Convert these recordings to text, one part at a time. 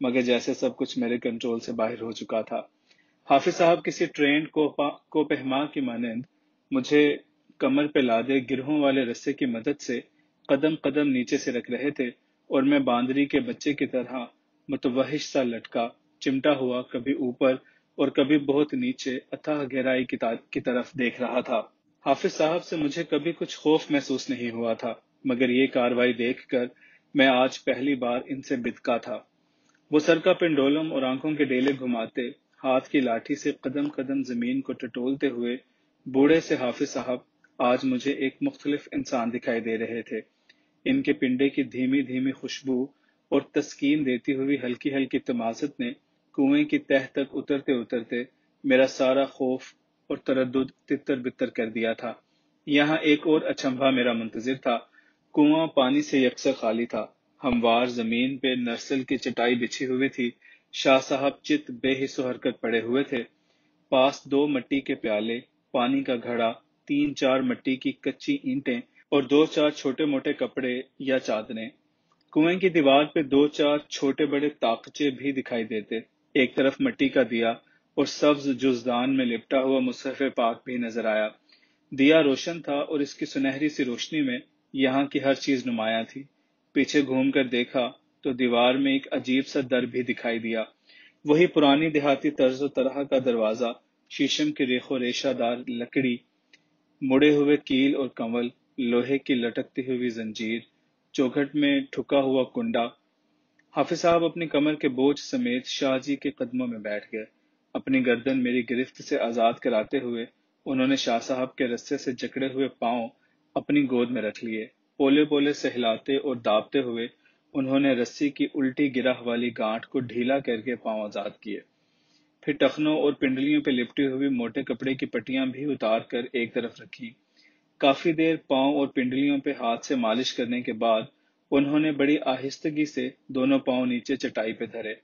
مگر جیسے سب کچھ میرے کنٹرول سے باہر ہو چکا تھا۔ حافظ صاحب کسی ٹرینڈ کو پہما کی مانند مجھے کمر پہ لادے گرہوں والے رسے کی مدد سے قدم قدم نیچے سے رکھ رہے تھے، اور میں باندری کے بچے کی طرح متوحش سا لٹکا چمٹا ہوا کبھی اوپر اور کبھی بہت نیچے اتھاہ گہرائی کی طرف دیکھ رہا تھا۔ حافظ صاحب سے مجھے کبھی کچھ خوف محسوس نہیں ہوا تھا، مگر یہ کاروائی دیکھ کر میں آج پہلی بار ان سے بدکا تھا۔ وہ سر کا پنڈولم اور آنکھوں کے ڈیلے گھماتے، ہاتھ کی لاٹھی سے قدم قدم زمین کو ٹٹولتے ہوئے بوڑھے سے حافظ صاحب آج مجھے ایک مختلف انسان دکھائی دے رہے تھے۔ ان کے پنڈے کی دھیمی دھیمی خوشبو اور تسکین دیتی ہوئی ہلکی ہلکی تمازت نے کنویں کی تہہ تک اترتے اترتے میرا سارا خوف اور تردد تتر بتر کر دیا تھا۔ یہاں ایک اور اچنبھا میرا منتظر تھا۔ کنواں پانی سے یکسر خالی تھا، ہموار زمین پہ نرسل کی چٹائی بچھی ہوئی تھی۔ شاہ صاحب چت بے حس و حرکت پڑے ہوئے تھے۔ پاس 2 مٹی کے پیالے، پانی کا گھڑا، 3-4 مٹی کی کچی اینٹیں اور 2-4 چھوٹے موٹے کپڑے یا چادریں۔ کنویں کی دیوار پہ 2-4 چھوٹے بڑے تاقچے بھی دکھائی دیتے۔ ایک طرف مٹی کا دیا اور سبز جزدان میں لپٹا ہوا مصحف پاک بھی نظر آیا۔ دیا روشن تھا اور اس کی سنہری سی روشنی میں یہاں کی ہر چیز نمایاں تھی۔ پیچھے گھوم کر دیکھا تو دیوار میں ایک عجیب سا در بھی دکھائی دیا۔ وہی پرانی دیہاتی طرز و طرح کا دروازہ، شیشم کی ریخ و ریشہ دار لکڑی، مڑے ہوئے کیل اور کنول، لوہے کی لٹکتی ہوئی زنجیر، چوکھٹ میں ٹھکا ہوا کنڈا۔ حافظ صاحب اپنی کمر کے بوجھ سمیت شاہ جی کے قدموں میں بیٹھ گئے۔ اپنی گردن میری گرفت سے آزاد کراتے ہوئے انہوں نے شاہ صاحب کے رسے سے جکڑے ہوئے پاؤں اپنی گود میں رکھ لیے۔ پولے پولے سہلاتے اور دابتے ہوئے انہوں نے رسی کی الٹی گرہ والی گانٹھ کو ڈھیلا کر کے پاؤں آزاد کیے، پھر ٹخنوں اور پنڈلیوں پہ لپٹی ہوئی موٹے کپڑے کی پٹیاں بھی اتار کر ایک طرف رکھی۔ کافی دیر پاؤں اور پنڈلیوں پہ ہاتھ سے مالش کرنے کے بعد انہوں نے بڑی آہستگی سے دونوں پاؤں نیچے چٹائی پہ دھرے۔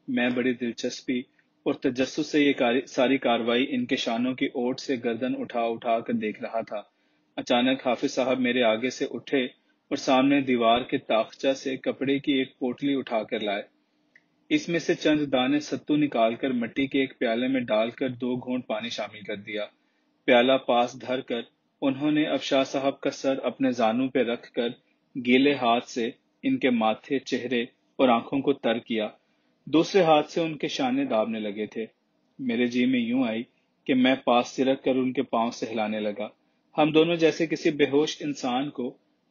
میں بڑی دلچسپی اور تجسس سے یہ ساری کاروائی ان کے شانوں کی اوٹ سے گردن اٹھا اٹھا کر دیکھ رہا تھا۔ اچانک حافظ صاحب میرے آگے سے اٹھے اور سامنے دیوار کے تاخچہ سے کپڑے کی ایک پوٹلی اٹھا کر لائے۔ اس میں سے چند دانے ستو نکال کر مٹی کے ایک پیالے میں ڈال کر 2 گھونٹ پانی شامل کر دیا۔ پیالہ پاس دھر کر انہوں نے اب شاہ صاحب کا سر اپنے زانوں پہ رکھ کر گیلے ہاتھ سے ان کے ماتھے، چہرے اور آنکھوں کو تر کیا۔ دوسرے ہاتھ سے ان کے شانے دابنے لگے تھے۔ میرے جی میں یوں آئی کہ میں پاس سرک کر ان کے پاؤں سہلانے لگا۔ ہم دونوں جیسے کسی بے ہوش انسان کو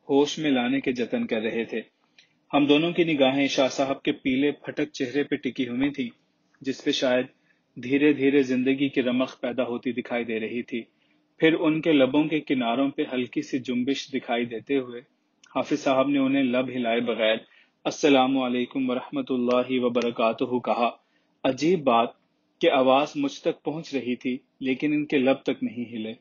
ہوش میں لانے کے جتن کر رہے تھے۔ ہم دونوں کی نگاہیں شاہ صاحب کے پیلے پھٹک چہرے پہ ٹکی ہوئی تھیں، جس پہ شاید دھیرے دھیرے زندگی کی رمق پیدا ہوتی دکھائی دے رہی تھی۔ پھر ان کے لبوں کے کناروں پہ ہلکی سی جنبش دکھائی دیتے ہوئے حافظ صاحب نے انہیں لب ہلائے بغیر السلام علیکم ورحمۃ اللہ وبرکاتہ کہا۔ عجیب بات کہ آواز مجھ تک پہنچ رہی تھی لیکن ان کے لب تک نہیں ہلے۔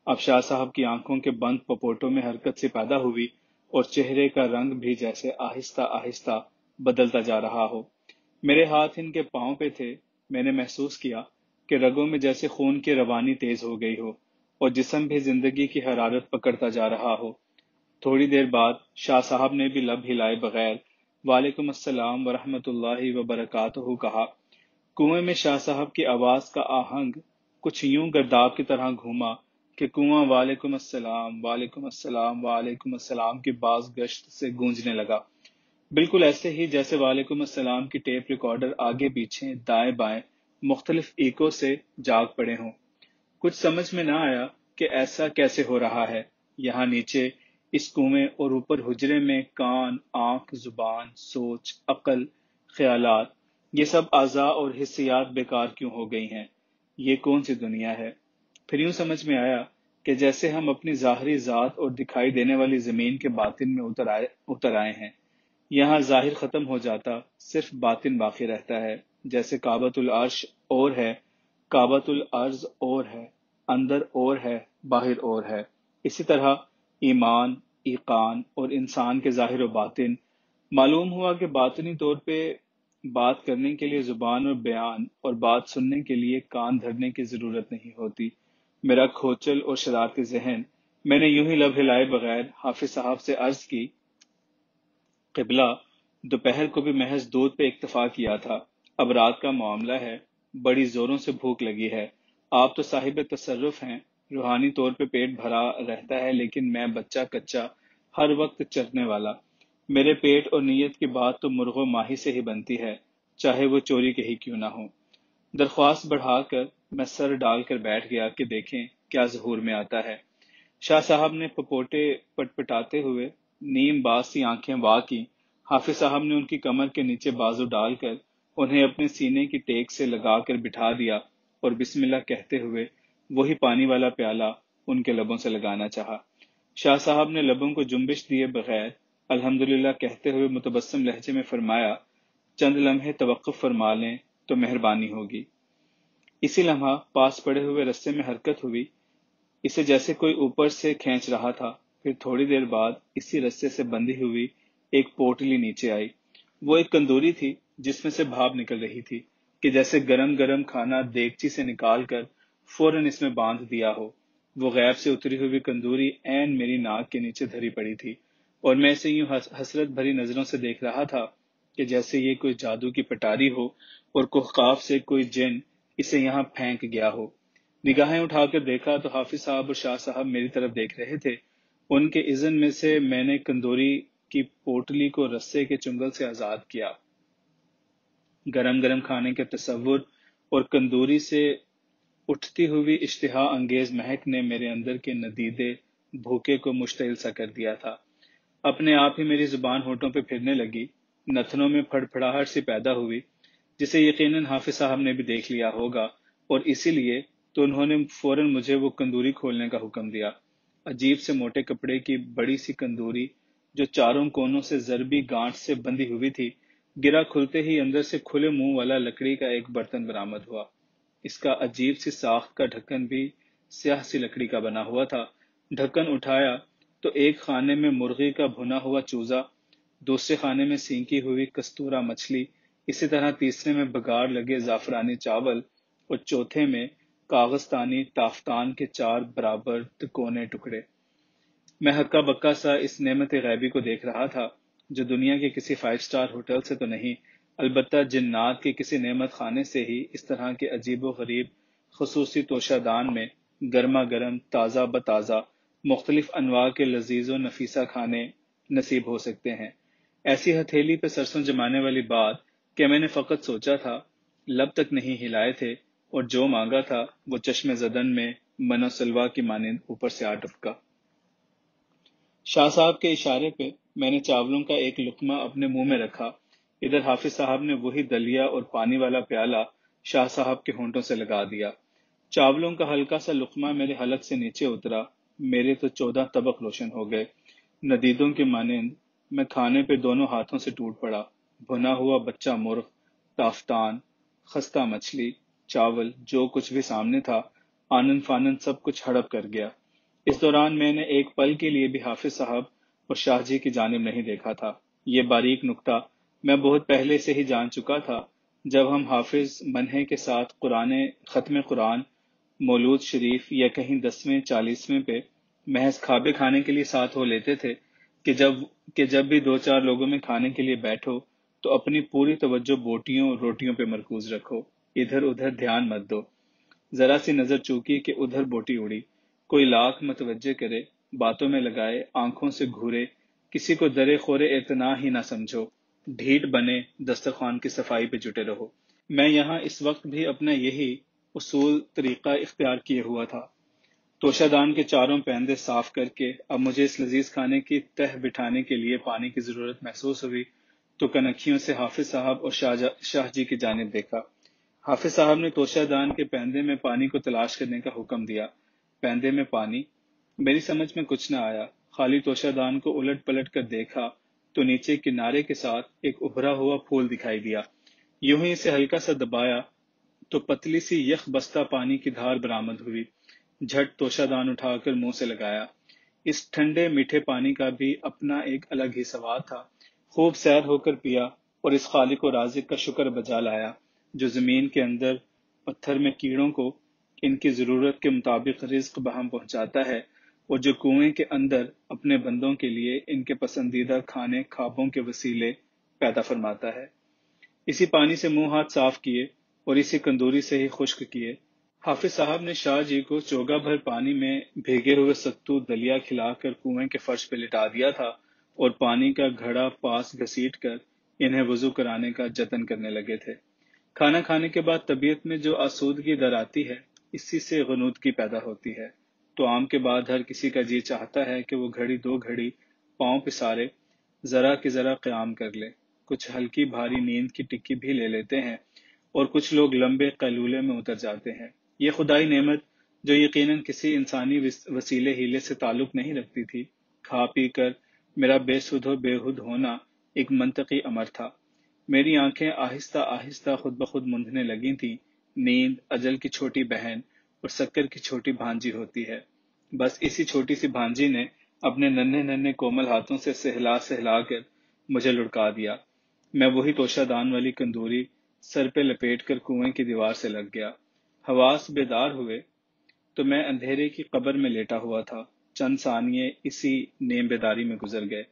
اب شاہ صاحب کی آنکھوں کے بند پپوٹوں میں حرکت سی پیدا ہوئی اور چہرے کا رنگ بھی جیسے آہستہ آہستہ بدلتا جا رہا ہو۔ میرے ہاتھ ان کے پاؤں پہ تھے۔ میں نے محسوس کیا کہ رگوں میں جیسے خون کی روانی تیز ہو گئی ہو اور جسم بھی زندگی کی حرارت پکڑتا جا رہا ہو۔ تھوڑی دیر بعد شاہ صاحب نے بھی لب ہلائے بغیر وعلیکم السلام ورحمۃ اللہ وبرکاتہ کہا۔ کنویں میں شاہ صاحب کی آواز کا آہنگ کچھ یوں گرداب کی طرح گھوما کہ کنواں وعلیکم السلام وعلیکم السلام وعلیکم السلام کی باز گشت سے گونجنے لگا، بالکل ایسے ہی جیسے وعلیکم السلام کی ٹیپ ریکارڈر آگے پیچھے دائیں بائیں مختلف ایکو سے جاگ پڑے ہوں۔ کچھ سمجھ میں نہ آیا کہ ایسا کیسے ہو رہا ہے۔ یہاں نیچے اس کنویں اور اوپر حجرے میں کان، آنکھ، زبان، سوچ، عقل، خیالات، یہ سب اعضاء اور حسیات بیکار کیوں ہو گئی ہیں؟ یہ کون سی دنیا ہے؟ پھر یوں سمجھ میں آیا کہ جیسے ہم اپنی ظاہری ذات اور دکھائی دینے والی زمین کے باطن میں اتر آئے ہیں۔ یہاں ظاہر ختم ہو جاتا، صرف باطن باقی رہتا ہے۔ جیسے کعبۃ العرش اور ہے، کعبۃ الارض اور ہے، اندر اور ہے، باہر اور ہے، اسی طرح ایمان، ایقان اور انسان کے ظاہر و باطن۔ معلوم ہوا کہ باطنی طور پہ بات کرنے کے لیے زبان اور بیان اور بات سننے کے لیے کان دھرنے کی ضرورت نہیں ہوتی۔ میرا کھوچل اور شرارتی ذہن، میں نے یوں ہی لب ہلائے بغیر حافظ صاحب سے عرض کی، قبلہ دوپہر کو بھی محض دودھ پہ اکتفا کیا تھا، اب رات کا معاملہ ہے، بڑی زوروں سے بھوک لگی ہے۔ آپ تو صاحب تصرف ہیں، روحانی طور پہ پیٹ بھرا رہتا ہے، لیکن میں بچہ کچا، ہر وقت چرنے والا۔ میرے پیٹ اور نیت کی بات تو مرغ و ماہی سے ہی بنتی ہے، چاہے وہ چوری کے ہی کیوں نہ ہو۔ درخواست بڑھا کر میں سر ڈال کر بیٹھ گیا کہ دیکھیں کیا ظہور میں آتا ہے۔ شاہ صاحب نے پپوٹے پٹپٹاتے ہوئے نیم باز سی آنکھیں وا کی۔ حافظ صاحب نے ان کی کمر کے نیچے بازو ڈال کر انہیں اپنے سینے کی ٹیک سے لگا کر بٹھا دیا اور بسم اللہ کہتے ہوئے وہی پانی والا پیالہ ان کے لبوں سے لگانا چاہا۔ شاہ صاحب نے لبوں کو جنبش دیے بغیر الحمدللہ کہتے ہوئے متبسم لہجے میں فرمایا، چند لمحے توقف فرما لیں تو مہربانی ہوگی۔ اسی لمحہ پاس پڑے ہوئے رستے میں حرکت ہوئی، اسے جیسے کوئی اوپر سے کھینچ رہا تھا۔ پھر تھوڑی دیر بعد اسی رستے سے بندھی ہوئی ایک پوٹلی نیچے آئی۔ وہ ایک کندوری تھی جس میں سے بھاپ نکل رہی تھی کہ جیسے گرم گرم کھانا دیگچی سے نکال کر فوراً اس میں باندھ دیا ہو۔ وہ غیب سے اتری ہوئی کندوری عین میری ناک کے نیچے دھری پڑی تھی، اور میں اسے یوں حسرت بھری نظروں سے دیکھ رہا تھا کہ جیسے یہ کوئی جادو کی پٹاری ہو اور کوہقاف سے کوئی جن اسے یہاں پھینک گیا ہو۔ نگاہیں اٹھا کر دیکھا تو حافظ صاحب اور شاہ صاحب میری طرف دیکھ رہے تھے۔ ان کے اذن میں سے میں نے کندوری کی پوٹلی کو رسے کے چنگل سے آزاد کیا۔ گرم گرم کھانے کے تصور اور کندوری سے اٹھتی ہوئی اشتہا انگیز مہک نے میرے اندر کے ندیدے بھوکے کو مشتعل سا کر دیا تھا۔ اپنے آپ ہی میری زبان ہونٹوں پہ پھرنے لگی، نتنوں میں پھڑ پھڑاہٹ سی پیدا ہوئی، جسے یقیناً حافظ صاحب نے بھی دیکھ لیا ہوگا، اور اسی لیے تو انہوں نے فوراً مجھے وہ کندوری کھولنے کا حکم دیا۔ عجیب سے موٹے کپڑے کی بڑی سی کندوری جو چاروں کونوں سے ضربی گانٹ سے بندھی ہوئی تھی، گرا کھلتے ہی اندر سے کھلے منہ والا لکڑی کا ایک برتن برآمد ہوا۔ اس کا عجیب سی ساخت کا ڈھکن بھی سیاہ سی لکڑی کا بنا ہوا تھا۔ ڈھکن اٹھایا تو ایک خانے میں مرغی کا بھنا ہوا چوزا، دوسرے خانے میں سینکی ہوئی کستورا مچھلی، اسی طرح تیسرے میں بگاڑ لگے زعفرانی چاول، اور چوتھے میں کاغذتانی تافتان کے 4 برابر تکونے ٹکڑے۔ میں ہکا بکا سا اس نعمت غیبی کو دیکھ رہا تھا، جو دنیا کے کسی 5 اسٹار ہوٹل سے تو نہیں، البتہ جنات کے کسی نعمت خانے سے ہی اس طرح کے عجیب و غریب خصوصی توشہ دان میں گرما گرم تازہ بتازہ مختلف انواع کے لذیذ و نفیسہ کھانے نصیب ہو سکتے ہیں۔ ایسی ہتھیلی پہ سرسوں جمانے والی بات کہ میں نے فقط سوچا تھا، لب تک نہیں ہلائے تھے، اور جو مانگا تھا وہ چشم زدن میں من و سلوا کی مانند اوپر سے آ ٹپکا۔ شاہ صاحب کے اشارے پہ میں نے چاولوں کا ایک لقمہ اپنے منہ میں رکھا، ادھر حافظ صاحب نے وہی دلیا اور پانی والا پیالہ شاہ صاحب کے ہونٹوں سے لگا دیا۔ چاولوں کا ہلکا سا لقمہ میرے حلق سے نیچے اترا، میرے تو 14 طبق روشن ہو گئے۔ ندیدوں کے مانند میں کھانے پہ دونوں ہاتھوں سے ٹوٹ پڑا۔ بھنا ہوا بچہ مرغ، تافتان، خستہ مچھلی، چاول، جو کچھ بھی سامنے تھا، آنن فانن سب کچھ ہڑپ کر گیا۔ اس دوران میں نے ایک پل کے لیے بھی حافظ صاحب اور شاہ جی کی جانب نہیں دیکھا تھا۔ یہ باریک نکتہ میں بہت پہلے سے ہی جان چکا تھا۔ جب ہم حافظ منہے کے ساتھ ختم قرآن، مولود شریف یا کہیں 10ویں 40ویں پہ محض کھابے کھانے کے لیے ساتھ ہو لیتے تھے کہ جب بھی 2-4 لوگوں میں کھانے کے لیے بیٹھو تو اپنی پوری توجہ بوٹیوں اور روٹیوں پہ مرکوز رکھو، ادھر ادھر دھیان مت دو۔ ذرا سی نظر چوکی کہ ادھر بوٹی اڑی، کوئی لاکھ متوجہ کرے، باتوں میں لگائے، آنکھوں سے گھورے، کسی کو درے خورے اعتنا ہی نہ سمجھو، ڈھیٹ بنے دسترخوان کی صفائی پہ جٹے رہو۔ میں یہاں اس وقت بھی اپنا یہی اصول طریقہ اختیار کیے ہوا تھا۔ توشہ دان کے چاروں پیندے صاف کر کے اب مجھے اس لذیذ کھانے کی تہ بٹھانے کے لیے پانی کی ضرورت محسوس ہوئی تو کنکھیوں سے حافظ صاحب اور شاہ جی کی جانب دیکھا۔ حافظ صاحب نے توشہ دان کے پیندے میں پانی کو تلاش کرنے کا حکم دیا۔ پیندے میں پانی؟ میری سمجھ میں کچھ نہ آیا۔ خالی توشہ دان کو الٹ پلٹ کر دیکھا تو نیچے کنارے کے ساتھ ایک ابھرا ہوا پھول دکھائی دیا۔ یوں ہی اسے ہلکا سا دبایا تو پتلی سی یخ بستہ پانی کی دھار برآمد ہوئی۔ جھٹ توشہ دان اٹھا کر منہ سے لگایا۔ اس ٹھنڈے میٹھے پانی کا بھی اپنا ایک الگ ہی سواد تھا۔ خوب سیر ہو کر پیا اور اس خالق و رازق کا شکر بجا لایا جو زمین کے اندر پتھر میں کیڑوں کو ان کی ضرورت کے مطابق رزق بہم پہنچاتا ہے، اور جو کنویں کے اندر اپنے بندوں کے لیے ان کے پسندیدہ کھانے خوابوں کے وسیلے پیدا فرماتا ہے۔ اسی پانی سے منہ ہاتھ صاف کیے اور اسی کندوری سے ہی خشک کیے۔ حافظ صاحب نے شاہ جی کو چوگا بھر پانی میں بھیگے ہوئے ستو دلیا کھلا کر کنویں کے فرش پہ لٹا دیا تھا اور پانی کا گھڑا پاس گھسیٹ کر انہیں وضو کرانے کا جتن کرنے لگے تھے۔ کھانا کھانے کے بعد طبیعت میں جو آسودگی در آتی ہے، اسی سے غنودگی پیدا ہوتی ہے۔ تو عام کے بعد ہر کسی کا جی چاہتا ہے کہ وہ گھڑی دو گھڑی پاؤں پسارے ذرا کہ ذرا قیام کر لے۔ کچھ ہلکی بھاری نیند کی ٹکی بھی لے لیتے ہیں اور کچھ لوگ لمبے قیلولے میں اتر جاتے ہیں۔ یہ خدائی نعمت جو یقیناً کسی انسانی وسیلے ہیلے سے تعلق نہیں رکھتی تھی، کھا پی کر میرا بے سدھ و بے ہد ہونا ایک منطقی امر تھا۔ میری آنکھیں آہستہ آہستہ خود بخود مندنے لگی تھیں۔ نیند اجل کی چھوٹی بہن اور سکر کی چھوٹی بھانجی ہوتی ہے۔ بس اسی چھوٹی سی بھانجی نے اپنے ننھے ننھے کومل ہاتھوں سے سہلا سہلا کر مجھے لڑکا دیا۔ میں وہی توشہ دان والی کندوری سر پہ لپیٹ کر کنویں کی دیوار سے لگ گیا۔ حواس بیدار ہوئے تو میں اندھیرے کی قبر میں لیٹا ہوا تھا۔ چند ثانیے اسی نیم بیداری میں گزر گئے۔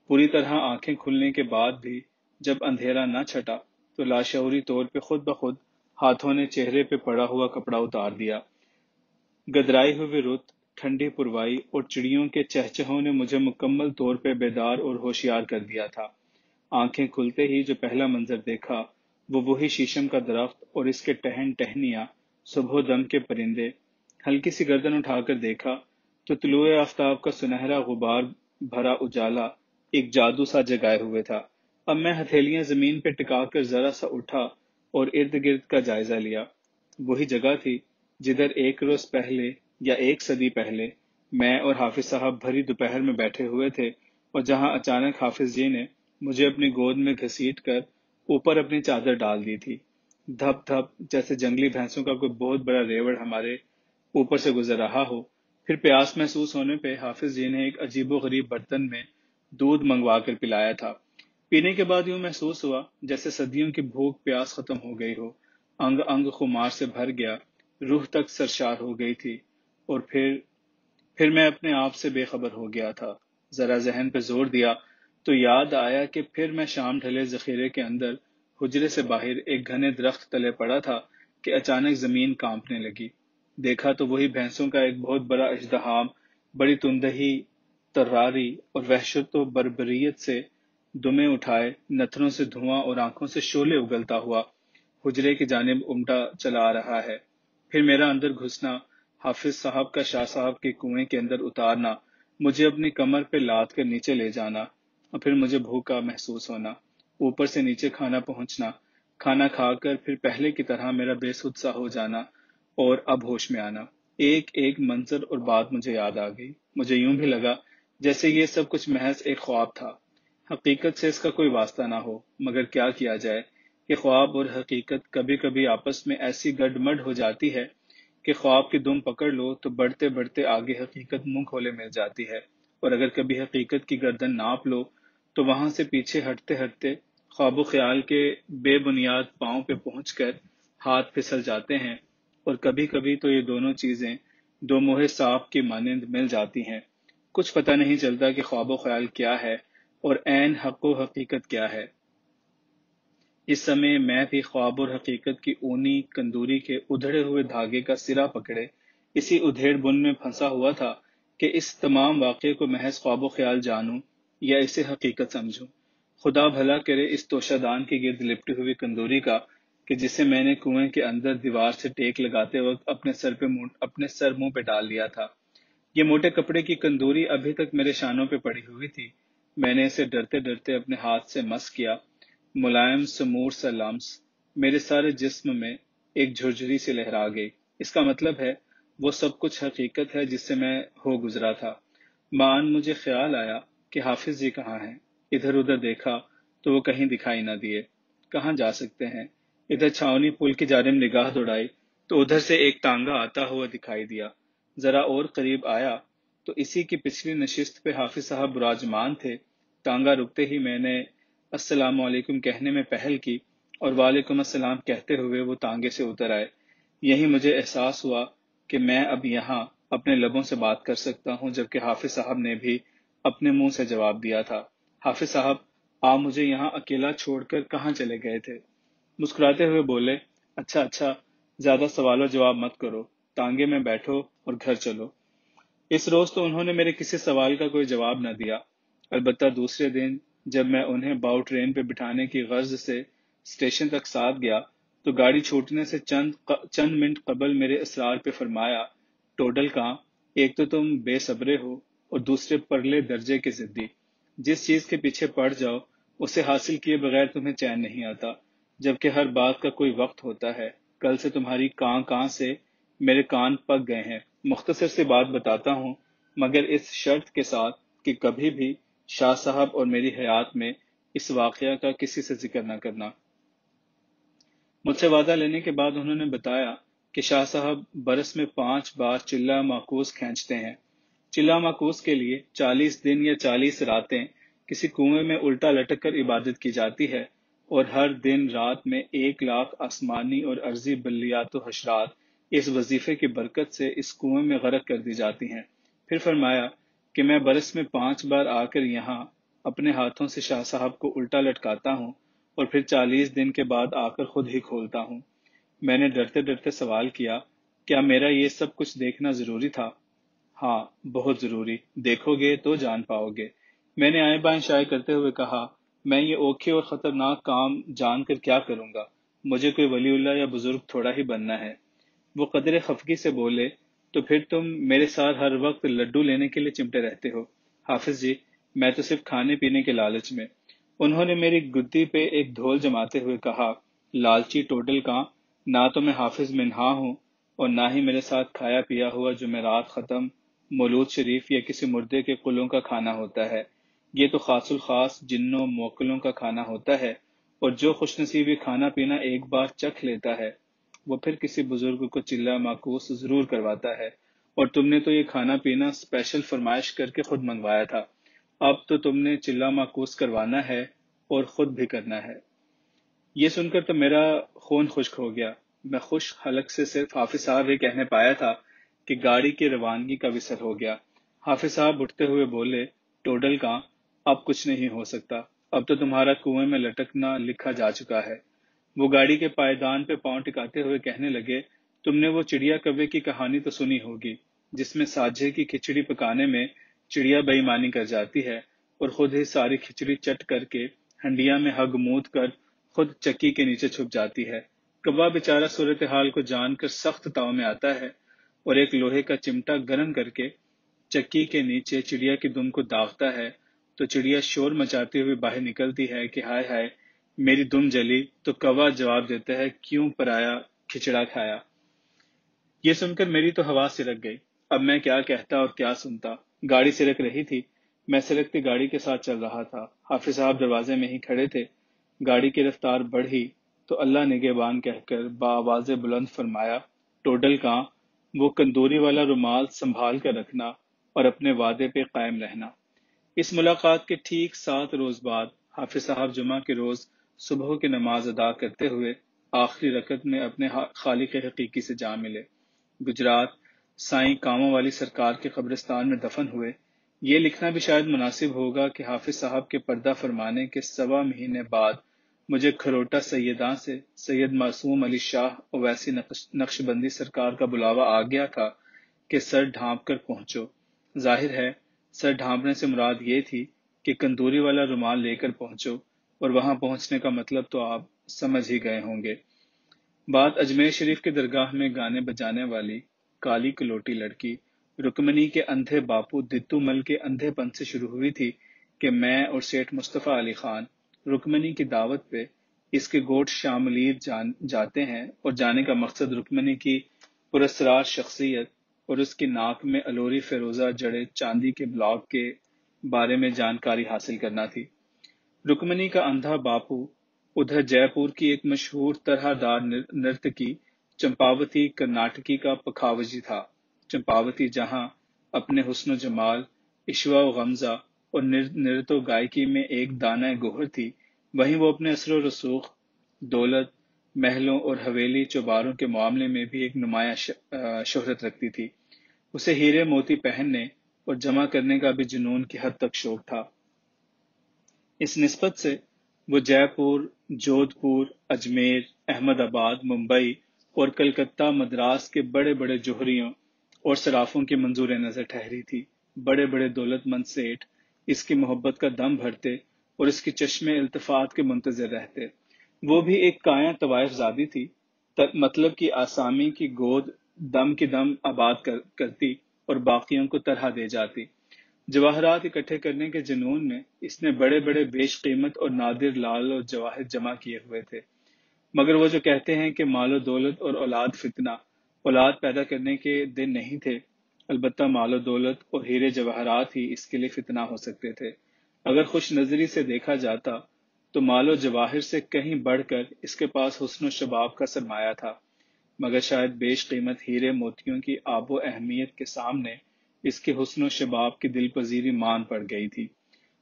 پوری طرح آنکھیں کھلنے کے بعد بھی جب اندھیرا نہ چھٹا تو لاشعوری طور پہ خود بخود ہاتھوں نے چہرے پہ پڑا ہوا کپڑا اتار دیا۔ گدرائی ہوئی رت، ٹھنڈی پروائی اور چڑیوں کے چہچہوں نے مجھے مکمل طور پہ بیدار اور ہوشیار کر دیا تھا۔ آنکھیں کھلتے ہی جو پہلا منظر دیکھا وہ وہی شیشم کا درخت اور اس کے ٹہن ٹہنیاں، صبح دم کے پرندے۔ ہلکی سی گردن اٹھا کر دیکھا تو طلوع آفتاب کا سنہرا غبار بھرا اجالا ایک جادو سا جگائے ہوئے تھا۔ اب میں ہتھیلیاں زمین پہ ٹکا کر ذرا سا اٹھا اور ارد گرد کا جائزہ لیا۔ وہی جگہ تھی جدھر ایک روز پہلے یا ایک صدی پہلے میں اور حافظ صاحب بھری دوپہر میں بیٹھے ہوئے تھے، اور جہاں اچانک حافظ جی نے مجھے اپنی گود میں گھسیٹ کر اوپر اپنی چادر ڈال دی تھی۔ دھپ دھپ جیسے جنگلی بھینسوں کا کوئی بہت بڑا ریوڑ ہمارے اوپر سے گزر رہا ہو۔ پھر پیاس محسوس ہونے پہ حافظ جی نے ایک عجیب و غریب برتن میں دودھ منگوا کر پلایا تھا۔ پینے کے بعد یوں محسوس ہوا جیسے صدیوں کی بھوک پیاس ختم ہو گئی ہو۔ انگ انگ خمار سے بھر گیا، روح تک سرشار ہو گئی تھی، اور پھر میں اپنے آپ سے بے خبر ہو گیا تھا۔ ذرا ذہن پہ زور دیا تو یاد آیا کہ پھر میں شام ڈھلے ذخیرے کے اندر حجرے سے باہر ایک گھنے درخت تلے پڑا تھا کہ اچانک زمین کانپنے لگی۔ دیکھا تو وہی بھینسوں کا ایک بہت بڑا اژدہام بڑی تندہی، تراری اور وحشت و بربریت سے دمے اٹھائے نتنوں سے دھواں اور آنکھوں سے شعلے اگلتا ہوا حجرے کی جانب امٹا چلا آ رہا ہے۔ پھر میرا اندر گھسنا، حافظ صاحب کا شاہ صاحب کے کنویں کے اندر اتارنا، مجھے اپنی کمر پہ لاد کر نیچے لے جانا، اور پھر مجھے بھوکا محسوس ہونا، اوپر سے نیچے کھانا پہنچنا، کھانا کھا کر پھر پہلے کی طرح میرا بے سود سا ہو جانا اور اب ہوش میں آنا۔ ایک ایک منظر اور بات مجھے یاد آ گئی۔ مجھے یوں بھی لگا جیسے یہ سب کچھ محض ایک خواب تھا، حقیقت سے اس کا کوئی واسطہ نہ ہو، مگر کیا کیا جائے کہ خواب اور حقیقت کبھی کبھی آپس میں ایسی گڈ مڈ ہو جاتی ہے کہ خواب کی دم پکڑ لو تو بڑھتے بڑھتے آگے حقیقت منہ کھولے مل جاتی ہے، اور اگر کبھی حقیقت کی گردن ناپ لو تو وہاں سے پیچھے ہٹتے ہٹتے خواب و خیال کے بے بنیاد پاؤں پہ پہنچ کر ہاتھ پھسل جاتے ہیں، اور کبھی کبھی تو یہ دونوں چیزیں دو موہے سانپ کی مانند مل جاتی ہیں۔ کچھ پتہ نہیں چلتا کہ خواب و خیال کیا ہے اور عین حق و حقیقت کیا ہے۔ اس سمے میں بھی خواب اور حقیقت کی اونی کندوری کے ادھڑے ہوئے دھاگے کا سرا پکڑے اسی ادھیڑ بن میں پھنسا ہوا تھا کہ اس تمام واقعے کو محض خواب و خیال جانوں یا اسے حقیقت سمجھوں۔ خدا بھلا کرے اس توشہ دان کی گرد لپٹی ہوئی کندوری کا کہ جسے میں نے کنویں کے اندر دیوار سے ٹیک لگاتے وقت اپنے سر منہ پہ ڈال لیا تھا۔ یہ موٹے کپڑے کی کندوری ابھی تک میرے شانوں پہ پڑی ہوئی تھی۔ میں نے اسے ڈرتے ڈرتے اپنے ہاتھ سے مس کیا۔ ملائم سمور سا لمس میرے سارے جسم میں ایک جھرجھری سے لہرا گئی۔ اس کا مطلب ہے وہ سب کچھ حقیقت ہے جس سے میں ہو گزرا تھا۔ معاً مجھے خیال آیا کہ حافظ جی کہاں ہیں۔ ادھر ادھر دیکھا تو وہ کہیں دکھائی نہ دیے۔ کہاں جا سکتے ہیں؟ ادھر چھاؤنی پل کی جانب نگاہ دوڑائی تو ادھر سے ایک تانگا آتا ہوا دکھائی دیا۔ ذرا اور قریب آیا تو اسی کی پچھلی نشست پہ حافظ صاحب براجمان تھے۔ تانگا رکتے ہی میں نے السلام علیکم کہنے میں پہل کی اور وعلیکم السلام کہتے ہوئے وہ تانگے سے اتر آئے۔ یہی مجھے احساس ہوا کہ میں اب یہاں اپنے لبوں سے بات کر سکتا ہوں، جبکہ حافظ صاحب نے بھی اپنے منہ سے جواب دیا تھا۔ حافظ صاحب آپ مجھے یہاں اکیلا چھوڑ کر کہاں چلے گئے تھے؟ مسکراتے ہوئے بولے، اچھا اچھا، زیادہ سوال و جواب مت کرو، تانگے میں بیٹھو اور گھر چلو۔ اس روز تو انہوں نے میرے کسی سوال کا کوئی جواب نہ دیا، البتہ دوسرے دن جب میں انہیں باؤ ٹرین پہ بٹھانے کی غرض سے اسٹیشن تک ساتھ گیا تو گاڑی چھوٹنے سے چند منٹ قبل میرے اصرار پہ فرمایا، ٹوڈل کہاں؟ ایک تو تم بے صبرے ہو اور دوسرے پرلے درجے کے ضدی۔ جس چیز کے پیچھے پڑ جاؤ اسے حاصل کیے بغیر تمہیں چین نہیں آتا، جبکہ ہر بات کا کوئی وقت ہوتا ہے۔ کل سے تمہاری کاں کاں سے میرے کان پک گئے ہیں۔ مختصر سی بات بتاتا ہوں، مگر اس شرط کے ساتھ کہ کبھی بھی شاہ صاحب اور میری حیات میں اس واقعہ کا کسی سے ذکر نہ کرنا۔ مجھ سے وعدہ لینے کے بعد انہوں نے بتایا کہ شاہ صاحب برس میں 5 بار چلہ ماکوس کھینچتے ہیں۔ چلہ ماکوس کے لیے 40 دن یا 40 راتیں کسی کنویں میں الٹا لٹک کر عبادت کی جاتی ہے، اور ہر دن رات میں 1,00,000 آسمانی اور ارضی بلیات و حشرات اس وظیفے کی برکت سے اس کنویں میں غرق کر دی جاتی ہیں۔ پھر فرمایا کہ میں برس میں 5 بار آ کر یہاں اپنے ہاتھوں سے شاہ صاحب کو الٹا لٹکاتا ہوں اور پھر 40 دن کے بعد آ کر خود ہی کھولتا ہوں۔ میں نے ڈرتے ڈرتے سوال کیا، کیا میرا یہ سب کچھ دیکھنا ضروری تھا؟ ہاں، بہت ضروری، دیکھو گے تو جان پاؤ گے۔ میں نے آئیں بائیں شائع کرتے ہوئے کہا، میں یہ اوکھے اور خطرناک کام جان کر کیا کروں گا؟ مجھے کوئی ولی اللہ یا بزرگ تھوڑا ہی بننا ہے۔ وہ قدر خفگی سے بولے، تو پھر تم میرے ساتھ ہر وقت لڈو لینے کے لیے چمٹے رہتے ہو۔ حافظ جی، میں تو صرف کھانے پینے کے لالچ میں۔ انہوں نے میری گدی پہ ایک دھول جماتے ہوئے کہا، لالچی ٹوٹل کاں، نہ تو میں حافظ منہا ہوں اور نہ ہی میرے ساتھ کھایا پیا ہوا جمعرات ختم، مولود شریف یا کسی مردے کے قلوں کا کھانا ہوتا ہے۔ یہ تو خاص الخاص جنوں موکلوں کا کھانا ہوتا ہے، اور جو خوش نصیب یہ کھانا پینا ایک بار چکھ لیتا ہے وہ پھر کسی بزرگ کو چلہ ماکوس ضرور کرواتا ہے، اور تم نے تو یہ کھانا پینا اسپیشل فرمائش کر کے خود منگوایا تھا، اب تو تم نے چلہ ماکوس کروانا ہے اور خود بھی کرنا ہے۔ یہ سن کر تو میرا خون خشک ہو گیا۔ میں خوش حلق سے صرف حافظ صاحب ہی کہنے پایا تھا کہ گاڑی کی روانگی کا وصل ہو گیا۔ حافظ صاحب اٹھتے ہوئے بولے، ٹوڈل کہاں؟ اب کچھ نہیں ہو سکتا، اب تو تمہارا کنویں میں لٹکنا لکھا جا چکا ہے۔ وہ گاڑی کے پائیدان پہ پاؤں ٹکاتے ہوئے کہنے لگے، تم نے وہ چڑیا کوے کی کہانی تو سنی ہوگی، جس میں ساجھے کی کھچڑی پکانے میں چڑیا بے ایمانی کر جاتی ہے اور خود ہی ساری کھچڑی چٹ کر کے ہنڈیا میں ہگ مود کر خود چکی کے نیچے چھپ جاتی ہے۔ کوا بیچارہ صورتحال کو جان کر سخت تاؤ میں آتا ہے اور ایک لوہے کا چمٹا گرم کر کے چکی کے نیچے چڑیا کی دم کو داغتا ہے، تو چڑیا شور مچاتی ہوئی باہر نکلتی ہے کہ ہائے ہائے میری دم جلی، تو کوا جواب دیتا ہے، کیوں پرایا کھچڑا کھایا۔ یہ سن کر میری تو حواس سرک گئی۔ اب میں کیا کہتا اور کیا سنتا؟ گاڑی سرک رہی تھی، میں سرکتی گاڑی کے ساتھ چل رہا تھا۔ حافظ صاحب دروازے میں ہی کھڑے تھے۔ گاڑی کی رفتار بڑھی تو اللہ نگہبان کہہ کر بآواز بلند فرمایا، ٹوڈل کہاں؟ وہ کندوری والا رومال سنبھال کر رکھنا اور اپنے وعدے پہ قائم رہنا۔ اس ملاقات کے ٹھیک 7 روز بعد حافظ صاحب جمعہ کے روز صبح کی نماز ادا کرتے ہوئے آخری رکعت میں اپنے خالق حقیقی سے جا ملے۔ گجرات سائیں کاموں والی سرکار کے قبرستان میں دفن ہوئے۔ یہ لکھنا بھی شاید مناسب ہوگا کہ حافظ صاحب کے پردہ فرمانے کے 1.25 مہینے بعد مجھے کھروٹا سیداں سے سید معصوم علی شاہ اویسی نقش بندی سرکار کا بلاوا آ گیا تھا کہ سر ڈھانپ کر پہنچو۔ ظاہر ہے سر ڈھانپنے سے مراد یہ تھی کہ کندوری والا رومال لے کر پہنچو، اور وہاں پہنچنے کا مطلب تو آپ سمجھ ہی گئے ہوں گے۔ بات اجمیر شریف کی درگاہ میں گانے بجانے والی کالی کلوٹی لڑکی رکمنی کے اندھے باپو دتو مل کے اندھے پن سے شروع ہوئی تھی کہ میں اور سیٹھ مصطفیٰ علی خان رکمنی کی دعوت پہ اس کے گوٹھ شاملیر جاتے ہیں، اور جانے کا مقصد رکمنی کی پراسرار شخصیت اور اس کی ناک میں الوری فیروزہ جڑے چاندی کے بلاک کے بارے میں جانکاری حاصل کرنا تھی۔ رکمنی کا اندھا باپو ادھر جے پور کی ایک مشہور طرح دار نرتکی چمپاوتی کرناٹکی کا پکھاوجی تھا۔ چمپاوتی جہاں اپنے حسن و جمال، عشوہ و غمزہ اور نرت و گائکی میں ایک دانہ گوہر تھی، وہیں وہ اپنے اثر و رسوخ، دولت، محلوں اور حویلی چوباروں کے معاملے میں بھی ایک نمایاں شہرت رکھتی تھی۔ اسے ہیرے موتی پہننے اور جمع کرنے کا بھی جنون کی حد تک شوق تھا۔ اس نسبت سے وہ جے پور، جودھ پور، اجمیر، احمد آباد، ممبئی اور کلکتہ مدراس کے بڑے بڑے جوہریوں اور صرافوں کی منظور نظر ٹھہری تھی۔ بڑے بڑے دولت مند سیٹ اس کی محبت کا دم بھرتے اور اس کی چشم التفات کے منتظر رہتے۔ وہ بھی ایک کائیں طوائف زادی تھی، مطلب کہ آسامی کی گود دم کی دم آباد کرتی اور باقیوں کو طرح دے جاتی۔ جواہرات اکٹھے کرنے کے جنون میں اس نے بڑے بڑے بیش قیمت اور نادر لال اور جواہر جمع کیے ہوئے تھے، مگر وہ جو کہتے ہیں کہ مال و دولت اور اولاد فتنہ، اولاد پیدا کرنے کے دن نہیں تھے، البتہ مال و دولت اور ہیرے جواہرات ہی اس کے لیے فتنہ ہو سکتے تھے۔ اگر خوش نظری سے دیکھا جاتا تو مال و جواہر سے کہیں بڑھ کر اس کے پاس حسن و شباب کا سرمایہ تھا، مگر شاید بیش قیمت ہیرے موتیوں کی آب و اہمیت کے سامنے اس کے حسن و شباب کی دل پذیری مان پڑ گئی تھی۔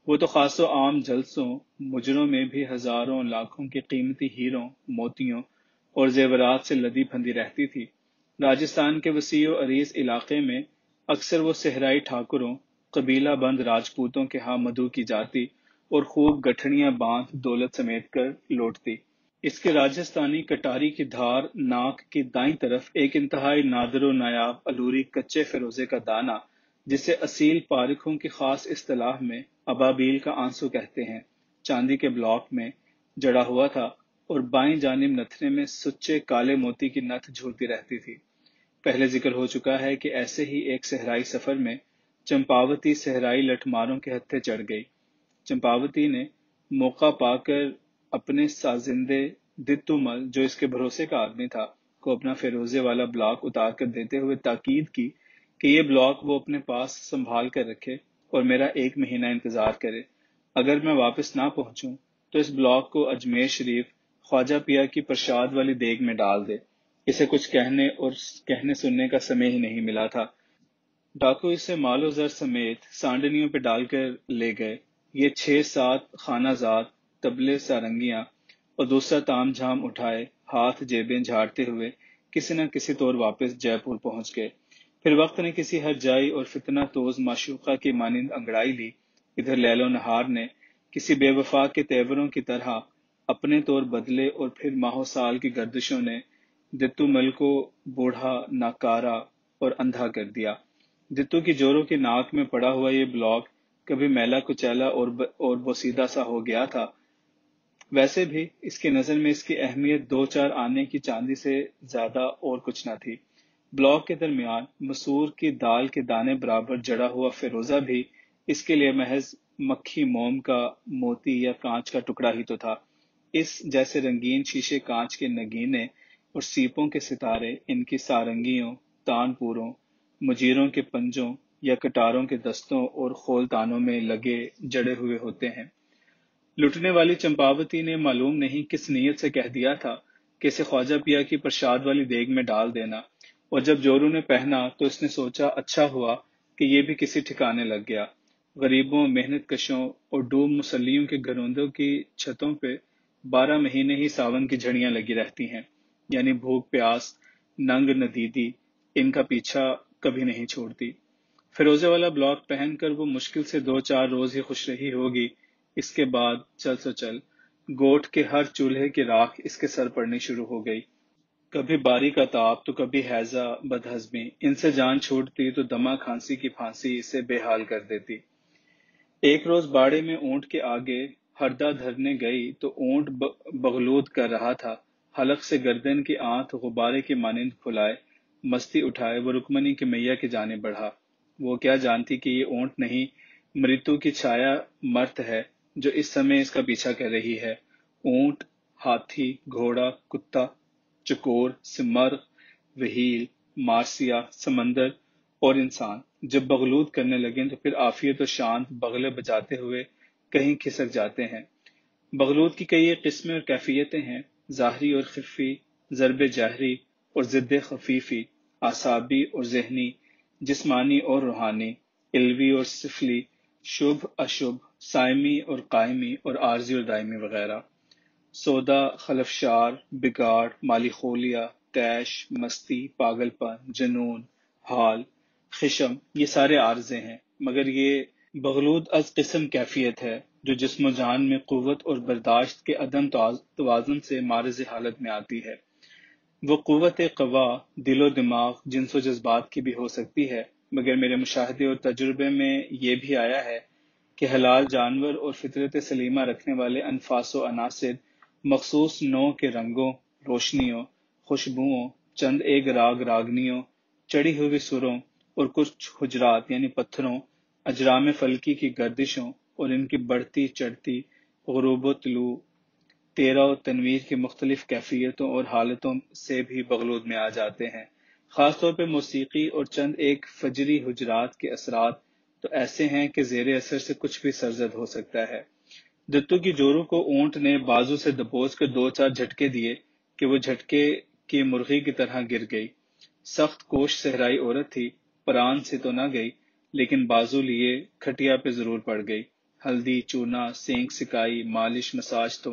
وہ تو خاص و عام جلسوں مجروں میں بھی ہزاروں لاکھوں کے قیمتی ہیروں، موتیوں اور زیورات سے لدی پھندی رہتی تھی۔ راجستھان کے وسیع و عریض علاقے میں اکثر وہ صحرائی ٹھاکروں، قبیلہ بند راجپوتوں کے ہاں مدعو کی جاتی اور خوب گٹھڑیاں باندھ دولت سمیت کر لوٹتی۔ اس کے راجستھانی کٹاری کی دھار ناک کی دائیں طرف ایک انتہائی نادر و نایاب الوری کچے فیروزے کا دانہ، جسے اصیل پارکھوں کی خاص اصطلاح میں ابابیل کا آنسو کہتے ہیں، چاندی کے بلاک میں جڑا ہوا تھا اور بائیں جانب نتھنے میں سچے کالے موتی کی نتھ جھولتی رہتی تھی۔ پہلے ذکر ہو چکا ہے کہ ایسے ہی ایک صحرائی سفر میں چمپاوتی صحرائی لٹھ ماروں کے ہتھے چڑھ گئی۔ چمپاوتی نے موقع پا کر اپنے سازندے دتو مل، جو اس کے بھروسے کا آدمی تھا، کو اپنا فیروزے والا بلاک اتار کر دیتے ہوئے تاکید کی کہ یہ بلاک وہ اپنے پاس سنبھال کر رکھے اور میرا 1 مہینہ انتظار کرے۔ اگر میں واپس نہ پہنچوں تو اس بلاک کو اجمیر شریف خواجہ پیا کی پرشاد والی دیگ میں ڈال دے۔ اسے کچھ کہنے سننے کا سمے ہی نہیں ملا تھا۔ ڈاکو اسے مال و زر سمیت سانڈنیوں پہ ڈال کر لے گئے۔ یہ 6-7 خانہ زاد، طبلے، سارنگیاں اور دوسرا تام جھام اٹھائے ہاتھ جیبیں جھاڑتے ہوئے کسی نہ کسی طور واپس جے پور پہنچ گئے۔ پھر وقت نے کسی ہر جائی اور فتنہ توز معشوقہ کی مانند انگڑائی لی۔ ادھر لیل و نہار نے کسی بے وفا کے تیوروں کی طرح اپنے طور بدلے اور پھر ماہ و سال کی گردشوں نے دتو مل کو بوڑھا، ناکارہ اور اندھا کر دیا۔ دتو کی جوروں کی ناک میں پڑا ہوا یہ بلاک کبھی میلا کچیلا اور بوسیدہ سا ہو گیا تھا۔ ویسے بھی اس کی نظر میں اس کی اہمیت 2-4 آنے کی چاندی سے زیادہ اور کچھ نہ تھی۔ بلاک کے درمیان مسور کی دال کے دانے برابر جڑا ہوا فیروزہ بھی اس کے لیے محض مکھی موم کا موتی یا کانچ کا ٹکڑا ہی تو تھا۔ اس جیسے رنگین شیشے کانچ کے نگینے اور سیپوں کے ستارے ان کی سارنگیوں، تان پوروں، مجیروں کے پنجوں یا کٹاروں کے دستوں اور خول تانوں میں لگے جڑے ہوئے ہوتے ہیں۔ لٹنے والی چمپاوتی نے معلوم نہیں کس نیت سے کہہ دیا تھا کہ اسے خواجہ پیا کی پرشاد والی دیگ میں ڈال دینا، اور جب جورو نے پہنا تو اس نے سوچا اچھا ہوا کہ یہ بھی کسی ٹھکانے لگ گیا۔ غریبوں، محنت کشوں اور ڈوب مسلیوں کے گروندوں کی چھتوں پہ 12 مہینے ہی ساون کی جھڑیاں لگی رہتی ہیں، یعنی بھوک پیاس، ننگ ندیدی ان کا پیچھا کبھی نہیں چھوڑتی۔ فیروزے والا بلاک پہن کر وہ مشکل سے 2-4 روز ہی خوش رہی ہوگی۔ اس کے بعد چل سو چل گوٹھ کے ہر چولہے کی راکھ اس کے سر پڑنی شروع ہو گئی۔ کبھی باری کا تاپ تو کبھی ہیضہ، بدہضمی، ان سے جان چھوٹتی تو دمہ کھانسی کی پھانسی اسے بے حال کر دیتی۔ ایک روز باڑے میں اونٹ کے آگے ہردا دھرنے گئی تو اونٹ بغلود کر رہا تھا۔ حلق سے گردن کی آنت غبارے کی مانند کھلائے، مستی اٹھائے وہ رکمنی کی میاں کی جانب بڑھا۔ وہ کیا جانتی کہ یہ اونٹ نہیں، مریتو کی چھایا مرت ہے جو اس سمے اس کا پیچھا کر رہی ہے۔ اونٹ، ہاتھی، گھوڑا، کتا، چکور، سمرغ، وہیل، مارسیا، سمندر اور انسان جب بغلود کرنے لگیں تو پھر عافیت و شانت بغلے بجاتے ہوئے کہیں کھسک جاتے ہیں۔ بغلود کی کئی قسمیں اور کیفیتیں ہیں، ظاہری اور خفی، ضرب جہری اور ضد خفیفی، اعصابی اور ذہنی، جسمانی اور روحانی، علوی اور سفلی، شبھ اشبھ، سائمی اور قائمی اور عارضی اور دائمی وغیرہ۔ سودا، خلفشار، بگاڑ، مالی خولیا، طیش، مستی، پاگل پن، جنون، حال، خشم، یہ سارے عارضے ہیں، مگر یہ بغلود از قسم کیفیت ہے جو جسم و جان میں قوت اور برداشت کے عدم توازن سے معرض حالت میں آتی ہے۔ وہ قوت قوا دل و دماغ، جنس و جذبات کی بھی ہو سکتی ہے، مگر میرے مشاہدے اور تجربے میں یہ بھی آیا ہے کہ حلال جانور اور فطرت سلیمہ رکھنے والے انفاس و عناصر مخصوص نوع کے رنگوں، روشنیوں، خوشبوؤں، چند ایک راگ راگنیوں، چڑھی ہوئی سروں اور کچھ حجرات یعنی پتھروں، اجرام فلکی کی گردشوں اور ان کی بڑھتی چڑھتی غروب و طلوع، تیرہ و تنویر کی مختلف کیفیتوں اور حالتوں سے بھی بغلود میں آ جاتے ہیں۔ خاص طور پہ موسیقی اور چند ایک فجری حجرات کے اثرات تو ایسے ہیں کہ زیر اثر سے کچھ بھی سرزد ہو سکتا ہے۔ دتو کی جورو کو اونٹ نے بازو سے دبوچ کر دو چار جھٹکے دیے کہ وہ جھٹکے کی مرغی کی طرح گر گئی۔ سخت کوش صحرائی عورت تھی، پران سے تو نہ گئی لیکن بازو لیے کھٹیا پہ ضرور پڑ گئی۔ ہلدی، چونا، سینک سکائی، مالش، مساج تو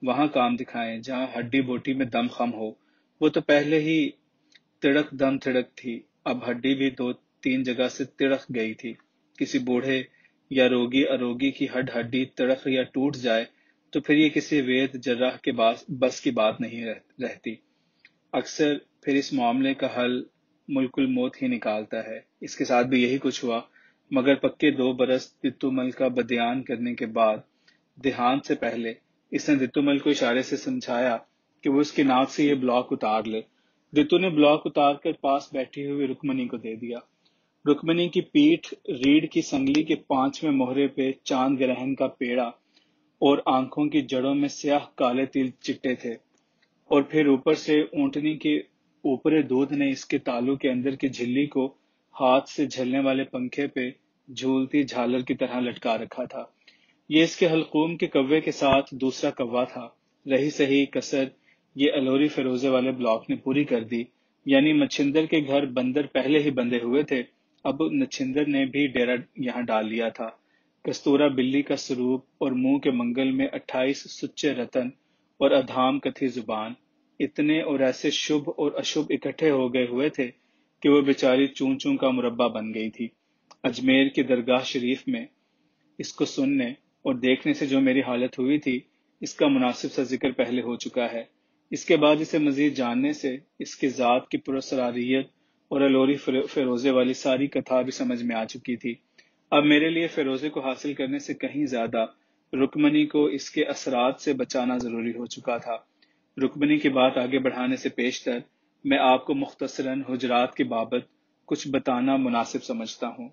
وہاں کام دکھائیں جہاں ہڈی بوٹی میں دم خم ہو۔ وہ تو پہلے ہی تڑک دم تڑک تھی، اب ہڈی بھی دو تین جگہ سے تڑک گئی تھی۔ کسی بوڑھے یا روگی اروگی کی ہڈی تڑک یا ٹوٹ جائے تو پھر یہ کسی وید جراح کے بس کی بات نہیں رہتی۔ اکثر پھر اس معاملے کا حل ملک الموت ہی نکالتا ہے۔ اس کے ساتھ بھی یہی کچھ ہوا، مگر پکے 2 برس دتو مل کا بدیان کرنے کے بعد دیہانت سے پہلے اس نے دتو مل کو اشارے سے سمجھایا کہ وہ اس کی ناک سے یہ بلاک اتار لے۔ دتو نے بلاک اتار کر پاس بیٹھی ہوئی رکمنی کو دے دیا۔ رکمنی کی پیٹھ ریڑھ کی سنگلی کے 5ویں مہرے پہ چاند گرہن کا پیڑا اور آنکھوں کی جڑوں میں سیاہ کالے تل چٹے تھے، اور پھر اوپر سے اونٹنی کے اوپرے دودھ نے اس کے تالو کے اندر کی جھلی کو ہاتھ سے جھلنے والے پنکھے پہ جھولتی جھالر کی طرح لٹکا رکھا تھا۔ یہ اس کے حلقوم کے کوے کے ساتھ دوسرا کوا تھا۔ رہی سہی کسر یہ الوری فیروزے والے بلاک نے پوری کر دی، یعنی مچھندر کے گھر بندر پہلے ہی بندھے ہوئے تھے، اب نچھندر نے بھی ڈیرا یہاں ڈال لیا تھا۔ کستورا بلی کا سروپ اور منہ کے منگل میں 28 سچے رتن اور ادھام کتھی زبان، اتنے اور ایسے شبھ اور اشبھ اکٹھے ہو گئے ہوئے تھے کہ وہ بیچاری چون چون کا مربع بن گئی تھی۔ اجمیر کی درگاہ شریف میں اس کو سننے اور دیکھنے سے جو میری حالت ہوئی تھی، اس کا مناسب سا ذکر پہلے ہو چکا ہے۔ اس کے بعد اسے مزید جاننے سے اس کی ذات کی پراسراریت اور الوری فیروزے والی ساری کتھا بھی سمجھ میں آ چکی تھی۔ اب میرے لیے فیروزے کو حاصل کرنے سے کہیں زیادہ رکمنی کو اس کے اثرات سے بچانا ضروری ہو چکا تھا۔ رکمنی کی بات آگے بڑھانے سے پیشتر میں آپ کو مختصراً حجرات کی بابت کچھ بتانا مناسب سمجھتا ہوں۔